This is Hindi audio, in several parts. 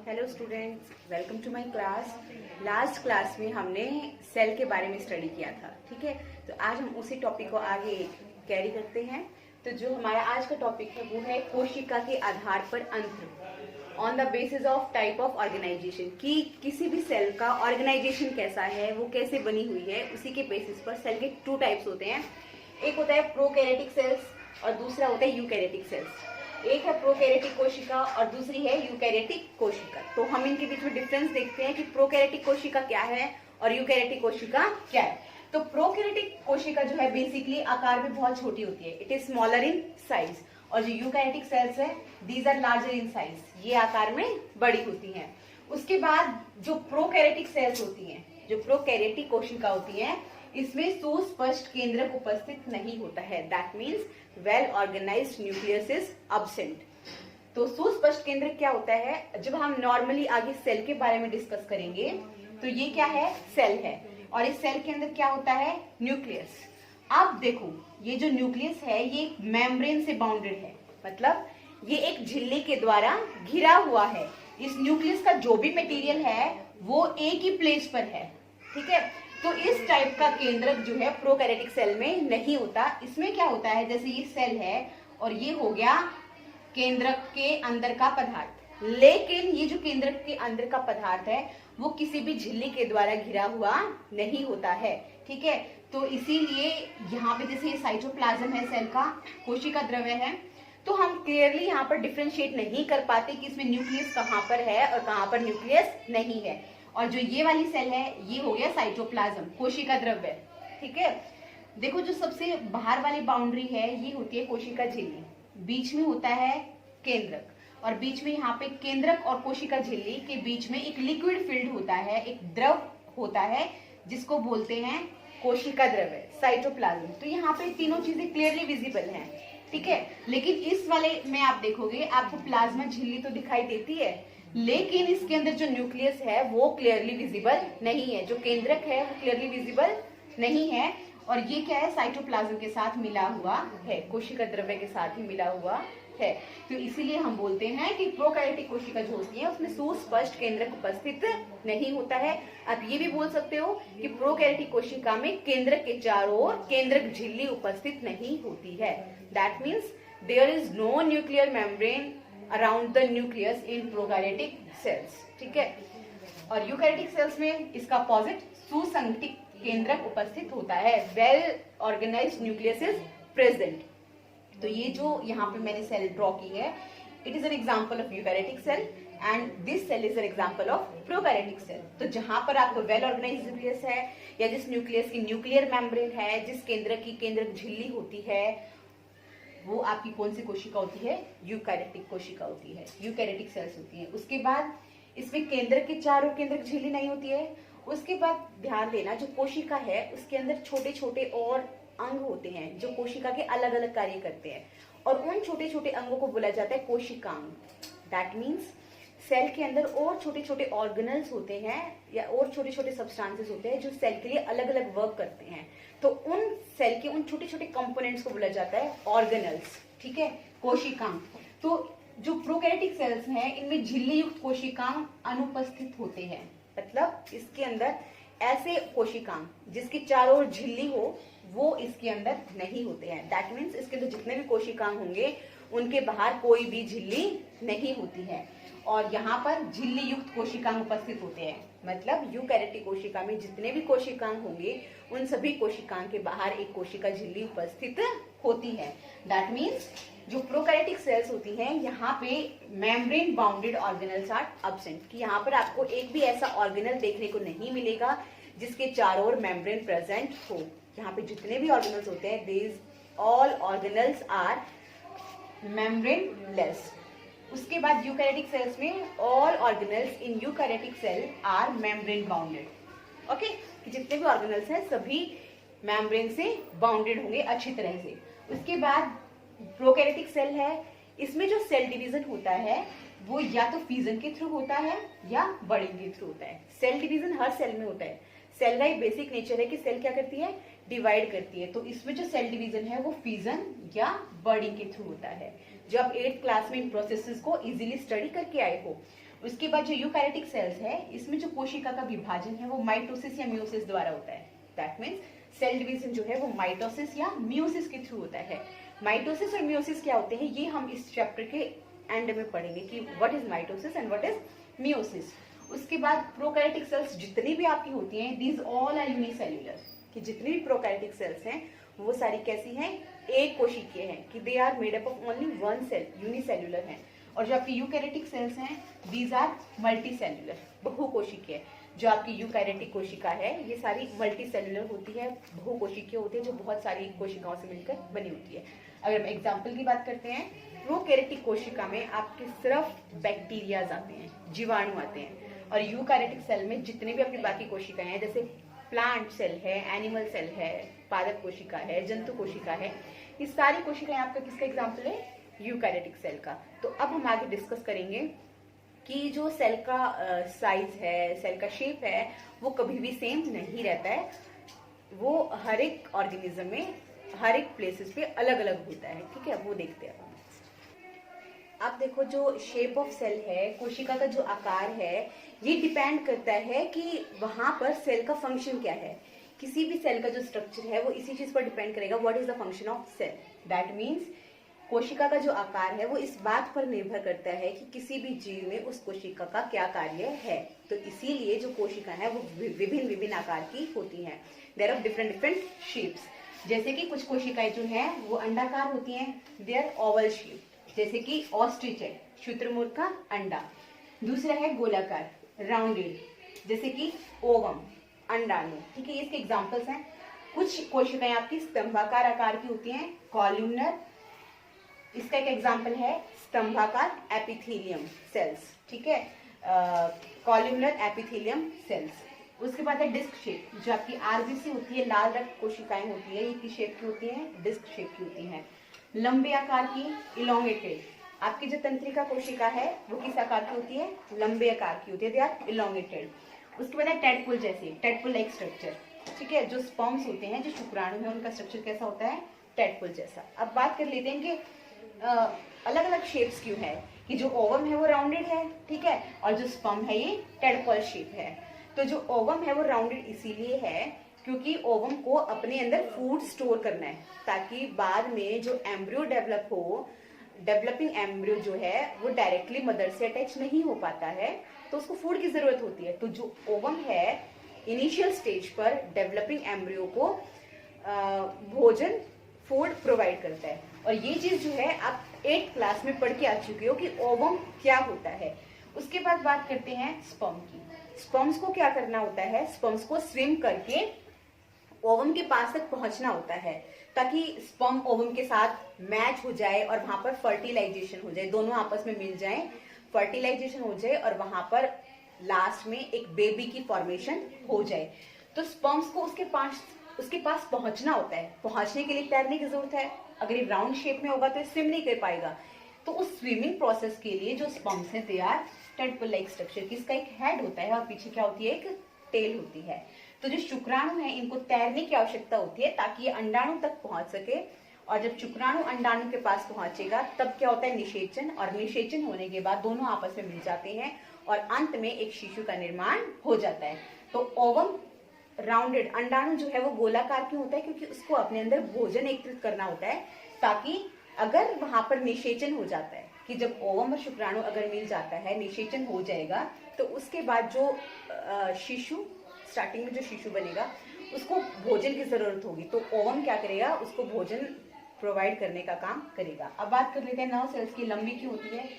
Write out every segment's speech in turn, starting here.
Hello students, welcome to my class. Last class में हमने सेल के बारे में स्टडी किया था, ठीक है। तो आज हम उसी टॉपिक को आगे कैरी करते हैं। तो जो हमारा आज का टॉपिक है वो है कोशिका के आधार पर अंतर on the basis of type of organization, कि किसी भी सेल का ऑर्गेनाइजेशन कैसा है, वो कैसे बनी हुई है, उसी के बेसिस पर सेल के टू टाइप्स होते हैं। एक होता है प्रोकैरियोटिक सेल्स और दूसरा होता है यूकैरियोटिक सेल्स। एक है प्रोकैरियोटिक कोशिका और दूसरी है यूकैरियोटिक कोशिका। तो हम इनके बीच में डिफरेंस देखते हैं कि प्रोकैरियोटिक कोशिका क्या है और यूकैरियोटिक कोशिका क्या है। तो प्रोकैरियोटिक कोशिका जो है बेसिकली आकार में बहुत छोटी होती है, it is smaller in size, और जो यूकैरियोटिक सेल्स है these are larger in size, ये आकार में बड़ी होती हैं। उसके बाद जो प्रोकैरियोटिक सेल्स होती हैं, जो प्रोकैरियोटिक कोशिका होती हैं, इसमें सुस्पष्ट केंद्रक उपस्थित नहीं होता है। That means well organized nucleus is absent. तो सुस्पष्ट केंद्रक क्या होता है, जब हम नॉर्मली आगे सेल के बारे में डिस्कस करेंगे तो ये क्या है, सेल है, और इस सेल के अंदर क्या होता है, न्यूक्लियस। अब देखो ये जो न्यूक्लियस है ये मेम्ब्रेन से बाउंडेड है, मतलब ये एक झिल्ली के द्वारा घिरा हुआ है। इस न्यूक्लियस का जो भी मटेरियल है वो एक ही प्लेस पर है, ठीक है। तो इस टाइप का केंद्रक जो है प्रोकैरियोटिक सेल में नहीं होता। इसमें क्या होता है, जैसे ये सेल है और ये हो गया केंद्रक के अंदर का पदार्थ, लेकिन ये जो केंद्रक के अंदर का पदार्थ है वो किसी भी झिल्ली के द्वारा घिरा हुआ नहीं होता है, ठीक है। तो इसीलिए यहाँ पे जैसे ये साइटोप्लाज्म है सेल का, कोशिका द्रव्य है, तो हम क्लियरली यहाँ पर डिफ्रेंशिएट नहीं कर पाते कि इसमें न्यूक्लियस कहाँ पर है और कहाँ पर न्यूक्लियस नहीं है। और जो ये वाली सेल है ये हो गया साइटोप्लाज्म, कोशिका द्रव्य, ठीक है। देखो जो सबसे बाहर वाली बाउंड्री है ये होती है कोशिका झिल्ली, बीच में होता है केंद्रक, और बीच में यहाँ पे केंद्रक और कोशिका झिल्ली के बीच में एक लिक्विड फील्ड होता है, एक द्रव होता है जिसको बोलते हैं कोशिका द्रव्य, साइटोप्लाज्म। तो यहाँ पे तीनों चीजें क्लियरली विजिबल हैं, ठीक है। लेकिन इस वाले में आप देखोगे आपको प्लाज्मा झिल्ली तो दिखाई देती है, लेकिन इसके अंदर जो न्यूक्लियस है वो क्लियरली विजिबल नहीं है, जो केंद्रक है वो क्लियरली विजिबल नहीं है। और ये क्या है, साइटोप्लाज्म के साथ मिला हुआ है, कोशिका द्रव्य के साथ ही मिला हुआ है। तो इसीलिए हम बोलते हैं कि प्रोकैरियोटिक कोशिका जो होती है उसमें सुस्पष्ट केंद्रक उपस्थित नहीं होता है। आप ये भी बोल सकते हो कि प्रोकैरियोटिक कोशिका में केंद्रक के चारों ओर केंद्रक झिल्ली उपस्थित नहीं होती है। That means there is no nuclear membrane around the nucleus in prokaryotic cells, ठीक है। और यूकैरियोटिक सेल्स में इसका अपोजिट सुसंगठित केंद्रक उपस्थित होता है, well organized nucleus is present. तो ये जो यहाँ पे मैंने सेल ड्रॉ की है, it is an example of eukaryotic cell and this cell is an example of prokaryotic cell. तो जहां पर आपको वेल ऑर्गेनाइज्ड न्यूक्लियस है, या जिस न्यूक्लियस की न्यूक्लियर मेम्ब्रेन है, जिस केंद्रक की केंद्रक झिल्ली होती है, वो आपकी कौन सी कोशिका होती है, यूकैरियोटिक कोशिका होती है, यूकैरियोटिक सेल्स होती है। उसके बाद इसमें केंद्रक के चारों केंद्रक झिल्ली नहीं होती है। उसके बाद ध्यान देना जो कोशिका है उसके अंदर छोटे छोटे और अंग होते हैं जो कोशिका के अलग अलग कार्य करते हैं, और उन छोटे छोटे अंगों को बोला जाता है कोशिकांग। दैट मीन्स सेल के अंदर और छोटे छोटे ऑर्गेनल्स होते हैं या और छोटे छोटे सब्सटेंसेस होते हैं जो सेल के लिए अलग अलग वर्क करते हैं। तो उन सेल के उन छोटे छोटे कंपोनेंट्स को बोला जाता है ऑर्गेनल्स, ठीक है, कोशिकांग। तो जो प्रोकैरियोटिक सेल्स हैं इनमें झिल्ली युक्त कोशिकांग अनुपस्थित होते हैं, मतलब इसके अंदर ऐसे कोशिकांग जिसके चारों ओर झिल्ली हो वो इसके अंदर नहीं होते हैं। दैट मीन्स इसके अंदर जितने भी कोशिकांग होंगे उनके बाहर कोई भी झिल्ली नहीं होती है, और यहाँ पर झिल्ली युक्त कोशिकांग उपस्थित होते हैं। मतलब यूकैरियोटिक कोशिका में जितने भी कोशिकांग होंगे उन सभी कोशिकांग के बाहर एक कोशिका झिल्ली उपस्थित होती है। दैट मीन्स जो प्रोकैरियोटिक सेल्स होती हैं यहाँ पे membrane bounded organelles are absent, कि यहाँ पर आपको एक भी ऐसा ऑर्गेनल देखने को नहीं मिलेगा जिसके चारों ओर मेम्ब्रेन प्रेजेंट हो। यहाँ पे जितने भी ऑर्गेनल्स होते हैं these all organelles are membrane less. उसके बाद यूकैरियोटिक सेल्स में all organelles in eukaryotic cell are membrane bounded, okay, कि जितने भी ऑर्गेनल्स हैं सभी मेम्ब्रेन से बाउंडेड होंगे अच्छी तरह से। उसके बाद प्रोकैरियोटिक सेल है, इसमें जो सेल डिवीजन होता है वो या तो फिजन के थ्रू होता है या बर्डिंग के थ्रू होता है। सेल डिवीजन हर सेल में होता है। सेल का एक बेसिक नेचर है कि सेल क्या करती है, डिवाइड करती है। तो इसमें जो सेल डिवीजन है वो फिजन या बर्डिंग के थ्रू होता है। जो आप 8th क्लास में इन प्रोसेसेस को इजीली स्टडी करके आए हो, उसके बाद जो यूकैरियोटिक सेल्स है, इसमें जो कोशिका का विभाजन है वो माइटोसिस या मियोसिस द्वारा होता है। दैट मीन्स सेल डिवीजन जो है वो माइटोसिस या मियोसिस के थ्रू होता है। माइटोसिस और मियोसिस क्या होते हैं, ये हम इस चैप्टर के एंड में पढ़ेंगे कि what is mitosis and what is meiosis. उसके बाद प्रोकैरियोटिक सेल्स जितनी भी आपकी होती हैं, दीज ऑल आर यूनिसेल्युलर, कि जितनी भी प्रोकैरियोटिक सेल्स हैं वो सारी कैसी हैं, एक कोशिकीय हैं, कि they are made up of only one cell, unicellular हैं। और जो आपकी यूकैरियोटिक सेल्स हैं, दीज आर मल्टीसेल्युलर, बहुकोशिकीय। जो आपकी यूकैरियोटिक कोशिका है ये सारी मल्टीसेल्युलर होती है, बहुकोशिकीय होती है, जो बहुत सारी कोशिकाओं से मिलकर बनी होती है। अगर हम एग्जाम्पल की बात करते हैं, प्रोकैरियोटिक कोशिका में आपके सिर्फ बैक्टीरियाज आते हैं, जीवाणु आते हैं। और यूकैरियोटिक सेल में जितने भी अपनी बाकी कोशिकाएं हैं, जैसे प्लांट सेल है, एनिमल सेल है, पादप कोशिका है, जंतु कोशिका है, ये सारी कोशिकाएं आपका किसका एग्जाम्पल है, यूकैरियोटिक सेल का। तो अब हम आगे डिस्कस करेंगे कि जो सेल का साइज है, सेल का शेप है, वो कभी भी सेम नहीं रहता है, वो हर एक ऑर्गेनिज्म में हर एक प्लेसेस पे अलग अलग होता है। ठीक है, वो देखते हैं। अब देखो, जो शेप ऑफ सेल है, कोशिका का जो आकार है, ये डिपेंड करता है कि वहां पर सेल का फंक्शन क्या है। किसी भी सेल का जो स्ट्रक्चर है वो इसी चीज पर डिपेंड करेगा, what is the function of cell. That means कोशिका का जो आकार है वो इस बात पर निर्भर करता है कि किसी भी जीव में उस कोशिका का क्या कार्य है। तो इसीलिए जो कोशिका है वो विभिन्न विभिन्न आकार की होती हैं। There are different different shapes. जैसे कि कुछ कोशिकाएं जो है वो अंडाकार होती हैं, दे आर ओवल शेप, जैसे कि ऑस्ट्रिच है, शुतुरमुर्ग का अंडा। दूसरा है गोलाकार, राउंडेड, जैसे कि ओवम, अंडाणु। ठीक है, इसके एग्जांपल्स हैं। कुछ कोशिकाएं आपकी स्तंभाकार आकार की होती हैं, कॉलमनर। इसका एक एग्जांपल है स्तंभाकार एपिथेलियम सेल्स। ठीक है, कॉलमनर एपिथेलियम सेल्स। उसके बाद है डिस्क शेप, जो आपकी आरबीसी होती है, लाल रक्त कोशिकाएं होती है, ये किस शेप की होती हैं, डिस्क शेप की होती हैं। लंबे आकार की, इलोंगेटेड, आपकी जो तंत्रिका कोशिका है वो किस आकार की होती है, लंबे आकार की होती है, दे आर इलोंगेटेड। उसके बाद है टेडपुल जैसे, टेडपुल लाइक स्ट्रक्चर। ठीक है, जो स्पर्म्स होते हैं, जो शुक्राणु है, उनका स्ट्रक्चर कैसा होता है, टेडपुल जैसा। अब बात कर लेते हैं कि अलग अलग शेप्स क्यों है, कि जो ओवम है वो राउंडेड है, ठीक है, और जो स्पर्म है ये टेडपोल शेप है। तो जो ओवम है वो राउंडेड इसीलिए है क्योंकि ओवम को अपने अंदर फूड स्टोर करना है, ताकि बाद में जो एम्ब्रियो डेवलप हो, डेवलपिंग एम्ब्रियो जो है वो डायरेक्टली मदर से अटैच नहीं हो पाता है, तो उसको फूड की जरूरत होती है। तो जो ओवम है इनिशियल स्टेज पर डेवलपिंग एम्ब्रियो को भोजन, फूड प्रोवाइड करता है। और ये चीज जो है आप 8th क्लास में पढ़ के आ चुके हो कि ओवम क्या होता है। उसके बाद बात करते हैं स्पर्म की। स्पर्म्स को क्या करना होता है, स्पर्म्स को स्विम करके ओवम के पास तक पहुंचना होता है, ताकि स्पर्म ओवम के साथ मैच हो जाए और वहां पर फर्टिलाइजेशन हो जाए, दोनों आपस में मिल जाएं, फर्टिलाइजेशन हो जाए और वहां पर लास्ट में एक बेबी की फॉर्मेशन हो जाए। तो स्पर्म्स को उसके पास पहुंचना होता है। पहुंचने के लिए तैरने की जरूरत है। अगर ये राउंड शेप में होगा तो स्विम नहीं कर पाएगा। तो उस स्विमिंग प्रोसेस के लिए जो स्पर्म्स है they are tadpole like structure, किसका एक हेड होता है और पीछे क्या होती है, एक टेल होती है। तो जो शुक्राणु है इनको तैरने की आवश्यकता होती है ताकि ये अंडाणु तक पहुंच सके। और जब शुक्राणु अंडाणु के पास पहुंचेगा तब क्या होता है, निषेचन। और निषेचन होने के बाद दोनों आपस में मिल जाते हैं और अंत में एक शिशु का निर्माण हो जाता है। तो ओवम राउंडेड, अंडाणु जो है वो गोलाकार क्यों होता है, क्योंकि उसको अपने अंदर भोजन एकत्रित करना होता है, ताकि अगर वहां पर निषेचन हो जाता है, कि जब ओवम और शुक्राणु अगर मिल जाता है, निषेचन हो जाएगा, तो उसके बाद जो शिशु, स्टार्टिंग में जो शिशु बनेगा उसको भोजन की जरूरत होगी। तो ओवम क्या करेगा, उसको भोजन प्रोवाइड करने का काम करेगा। अब बात कर लेते हैं नर्व सेल्स की। लंबी क्यों होती है,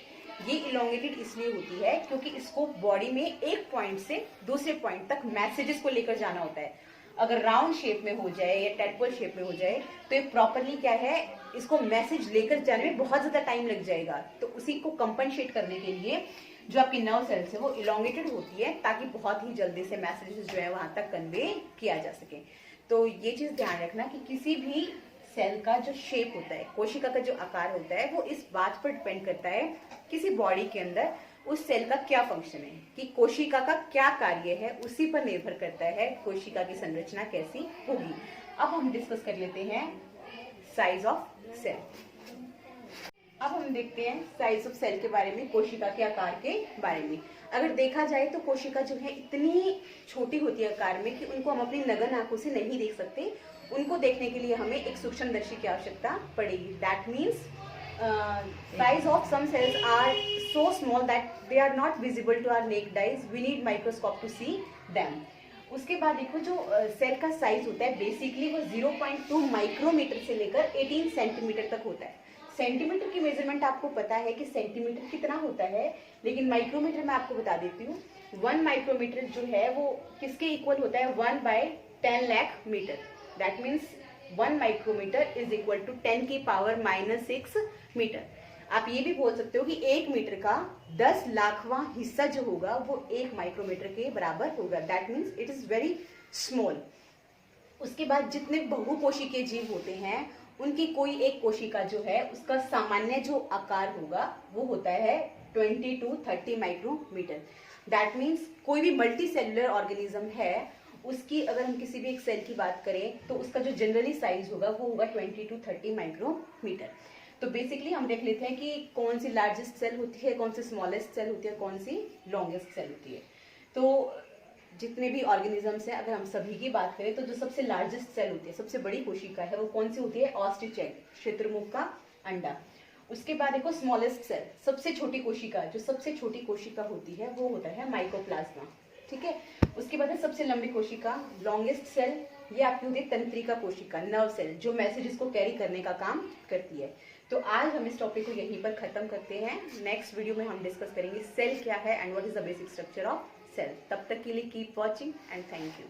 ये इलोंगेटेड इसलिए होती है क्योंकि इसको बॉडी में एक पॉइंट से दूसरे पॉइंट तक मैसेजेस को लेकर जाना होता है। अगर राउंड शेप में हो जाए या टेडपोल शेप में हो जाए तो ये प्रॉपरली क्या है, इसको मैसेज लेकर जाने में बहुत ज्यादा टाइम लग जाएगा। तो उसी को कंपनसेट करने के लिए जो आपकी नर्व सेल्स है वो इलोंगेटेड होती है, ताकि बहुत ही जल्दी से मैसेजेस जो है वहां तक कन्वे किया जा सके। तो ये चीज ध्यान रखना कि किसी भी सेल का जो शेप होता है, कोशिका का जो आकार होता है, वो इस बात पर डिपेंड करता है किसी बॉडी के अंदर उस सेल का क्या फंक्शन है, कि कोशिका का क्या कार्य है, उसी पर निर्भर करता है कोशिका की संरचना कैसी होगी। अब हम डिस्कस कर लेते हैं साइज ऑफ सेल। अब हम देखते हैं साइज ऑफ सेल के बारे में, कोशिका के आकार के बारे में। अगर देखा जाए तो कोशिका जो है इतनी छोटी होती है आकार में कि उनको हम अपनी नग्न आंखों से नहीं देख सकते। उनको देखने के लिए हमें एक सूक्ष्मदर्शी की आवश्यकता पड़ेगी। That means size of some cells are so small that they are not visible to our naked eyes. We need microscope to see them. उसके बाद देखो जो सेल का साइज होता है बेसिकली वो 0.2 माइक्रोमीटर से लेकर 18 सेंटीमीटर तक होता है। सेंटीमीटर की मेजरमेंट आपको पता है कि सेंटीमीटर कितना होता है, लेकिन माइक्रोमीटर मैं आपको बता देती हूँ। 1 माइक्रोमीटर जो है वो किसके इक्वल होता है, 1/10 lakh meter. That means 1 micrometer is equal to 10 की पावर -6 मीटर। आप ये भी बोल सकते हो कि 1 मीटर का 10 लाखवां हिस्सा जो होगा वो 1 माइक्रोमीटर के बराबर होगा। That means it is very small. उसके बाद जितने बहुकोशिकीय जीव होते हैं उनकी कोई एक कोशिका जो है उसका सामान्य जो आकार होगा वो होता है 20 to 30 माइक्रोमीटर। दैट मीन्स कोई भी मल्टी सेलुलर ऑर्गेनिज्म है उसकी अगर हम किसी भी एक सेल की बात करें तो उसका जो जनरली साइज होगा वो होगा 20 to 30 माइक्रोमीटर। तो बेसिकली हम देख लेते हैं कि कौन सी लार्जेस्ट सेल होती है, कौन सी स्मॉलेस्ट सेल होती है, कौन सी लॉन्गेस्ट सेल होती है। तो जितने भी ऑर्गेनिजम्स हैं अगर हम सभी की बात करें तो जो सबसे लार्जेस्ट सेल होती है, सबसे बड़ी कोशिका है वो कौन सी होती है, ऑस्ट्रिच एग, शुतुरमुर्ग का अंडा। उसके बाद देखो स्मॉलेस्ट सेल, सबसे छोटी कोशिका, जो सबसे छोटी कोशिका होती है वो होता है माइकोप्लाज्मा। ठीक है। उसके बाद है सबसे लंबी कोशिका, लॉन्गेस्ट सेल, ये आपकी होती है तंत्रिका कोशिका, नर्व सेल, जो मैसेजेस को कैरी करने का काम करती है। तो आज हम इस टॉपिक को यहीं पर खत्म करते हैं। नेक्स्ट वीडियो में हम डिस्कस करेंगे सेल क्या है and what is the basic structure of cell. तब तक के लिए keep watching and thank you.